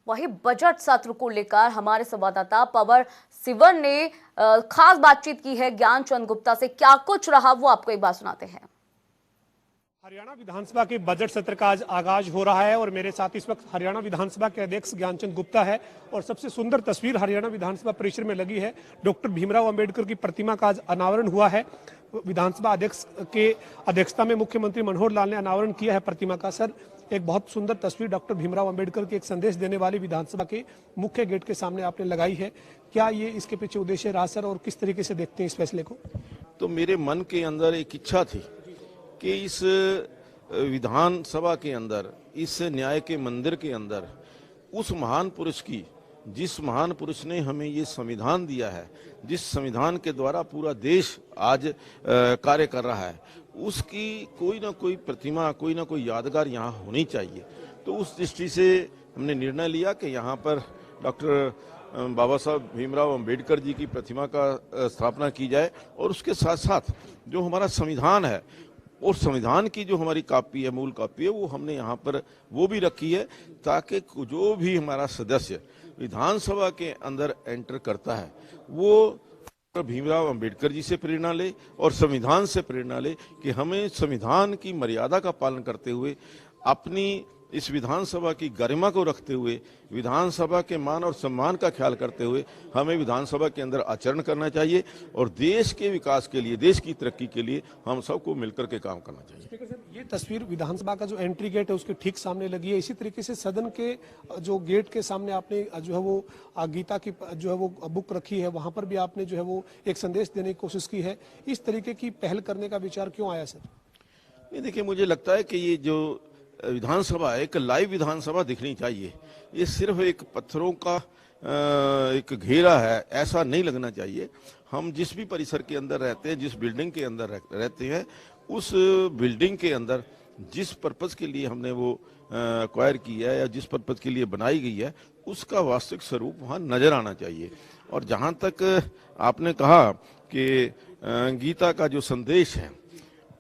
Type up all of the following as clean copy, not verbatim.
वही बजट सत्र को लेकर हमारे संवाददाता पवन सिवन ने खास बातचीत की है ज्ञानचंद गुप्ता से। क्या कुछ रहा वो आपको एक बार सुनाते हैं। हरियाणा विधानसभा के बजट सत्र का आज आगाज हो रहा है और मेरे साथ इस वक्त हरियाणा विधानसभा के अध्यक्ष ज्ञानचंद गुप्ता है और सबसे सुंदर तस्वीर हरियाणा विधानसभा परिसर में लगी है। डॉक्टर भीमराव अंबेडकर की प्रतिमा का आज अनावरण हुआ है। विधानसभा अध्यक्ष के अध्यक्षता में मुख्यमंत्री मनोहर लाल ने अनावरण किया है प्रतिमा का। सर, एक बहुत सुंदर तस्वीर डॉक्टर भीमराव अंबेडकर के एक संदेश देने वाली विधानसभा के मुख्य गेट के सामने आपने लगाई है। क्या ये इसके पीछे उद्देश्य रहा सर, और किस तरीके से देखते हैं इस फैसले को? तो मेरे मन के अंदर एक इच्छा थी कि इस विधानसभा के अंदर, इस न्याय के मंदिर के अंदर उस महान पुरुष की, जिस महान पुरुष ने हमें ये संविधान दिया है, जिस संविधान के द्वारा पूरा देश आज कार्य कर रहा है, उसकी कोई ना कोई प्रतिमा, कोई ना कोई यादगार यहाँ होनी चाहिए। तो उस दृष्टि से हमने निर्णय लिया कि यहाँ पर डॉक्टर बाबा साहब भीमराव अंबेडकर जी की प्रतिमा का स्थापना की जाए और उसके साथ साथ जो हमारा संविधान है और संविधान की जो हमारी कॉपी है, मूल कॉपी है, वो हमने यहाँ पर वो भी रखी है, ताकि जो भी हमारा सदस्य विधानसभा के अंदर एंटर करता है वो भीमराव अंबेडकर जी से प्रेरणा ले और संविधान से प्रेरणा ले कि हमें संविधान की मर्यादा का पालन करते हुए, अपनी इस विधानसभा की गरिमा को रखते हुए, विधानसभा के मान और सम्मान का ख्याल करते हुए हमें विधानसभा के अंदर आचरण करना चाहिए और देश के विकास के लिए, देश की तरक्की के लिए हम सबको मिलकर के काम करना चाहिए। स्पीकर साहब, ये तस्वीर विधानसभा का जो एंट्री गेट है उसके ठीक सामने लगी है। इसी तरीके से सदन के जो गेट के सामने आपने जो है वो गीता की जो है वो बुक रखी है, वहां पर भी आपने जो है वो एक संदेश देने की कोशिश की है। इस तरीके की पहल करने का विचार क्यों आया सर? नहीं, देखिए, मुझे लगता है कि ये जो विधानसभा एक लाइव विधानसभा दिखनी चाहिए। ये सिर्फ एक पत्थरों का एक घेरा है, ऐसा नहीं लगना चाहिए। हम जिस भी परिसर के अंदर रहते हैं, जिस बिल्डिंग के अंदर रहते हैं, उस बिल्डिंग के अंदर जिस पर्पस के लिए हमने वो एक्वायर किया है या जिस पर्पस के लिए बनाई गई है, उसका वास्तविक स्वरूप वहाँ नजर आना चाहिए। और जहाँ तक आपने कहा कि गीता का जो संदेश है,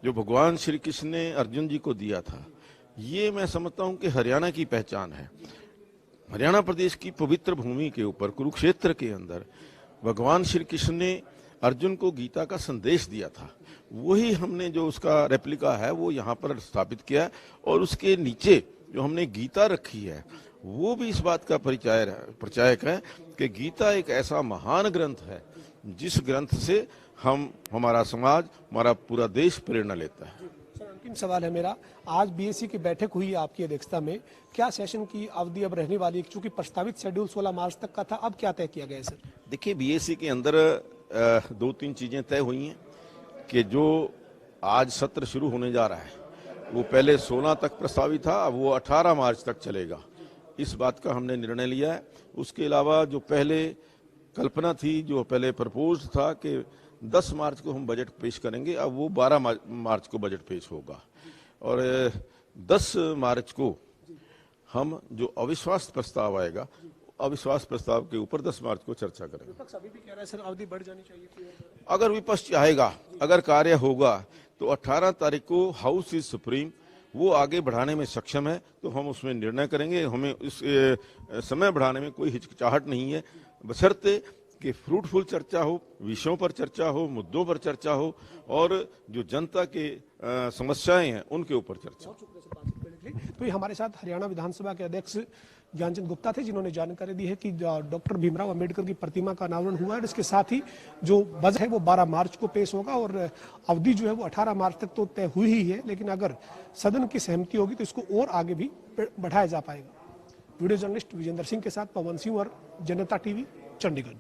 जो भगवान श्री कृष्ण ने अर्जुन जी को दिया था, ये मैं समझता हूं कि हरियाणा की पहचान है। हरियाणा प्रदेश की पवित्र भूमि के ऊपर कुरुक्षेत्र के अंदर भगवान श्री कृष्ण ने अर्जुन को गीता का संदेश दिया था। वही हमने जो उसका रेप्लिका है वो यहाँ पर स्थापित किया और उसके नीचे जो हमने गीता रखी है वो भी इस बात का परिचायक है कि गीता एक ऐसा महान ग्रंथ है जिस ग्रंथ से हमारा समाज, हमारा पूरा देश प्रेरणा लेता है। अंतिम सवाल है मेरा, आज बीएससी की बैठक हुई है आपकी अध्यक्षता में, क्या सेशन की अवधि अब रहने वाली है? चूंकि प्रस्तावित शेड्यूल 16 मार्च तक का था, अब क्या तय किया गया है सर? देखिए, बीएससी के अंदर 2-3 चीजें तय हुई हैं कि जो आज सत्र शुरू होने जा रहा है वो पहले 16 तक प्रस्तावित था, अब वो 18 मार्च तक चलेगा। इस बात का हमने निर्णय लिया है। उसके अलावा जो पहले कल्पना थी, जो पहले प्रपोज था कि 10 मार्च को हम बजट पेश करेंगे, अब वो 12 मार्च को बजट पेश होगा और 10 मार्च को हम जो अविश्वास प्रस्ताव आएगा, अविश्वास प्रस्ताव के ऊपर 10 मार्च को चर्चा करेंगे। विपक्ष अभी भी कह रहा है सर अवधि बढ़ जानी चाहिए। अगर विपक्ष चाहेगा, अगर कार्य होगा तो 18 तारीख को हाउस इज सुप्रीम, वो आगे बढ़ाने में सक्षम है तो हम उसमें निर्णय करेंगे। हमें इस समय बढ़ाने में कोई हिचकिचाहट नहीं है, बशर्ते कि फ्रूटफुल चर्चा हो, विषयों पर चर्चा हो, मुद्दों पर चर्चा हो और जो जनता के समस्याएं हैं उनके ऊपर चर्चा। तो ये हमारे साथ हरियाणा विधानसभा के अध्यक्ष ज्ञानचंद गुप्ता थे, जिन्होंने जानकारी दी है कि डॉक्टर भीमराव अंबेडकर की प्रतिमा का अनावरण हुआ है। इसके साथ ही जो बजट है वो 12 मार्च को पेश होगा और अवधि जो है वो 18 मार्च तक तो तय हुई ही है, लेकिन अगर सदन की सहमति होगी तो इसको और आगे भी बढ़ाया जा पाएगा। वीडियो जर्नलिस्ट विजेंद्र सिंह के साथ पवन सिंह और जनता टीवी, चंडीगढ़।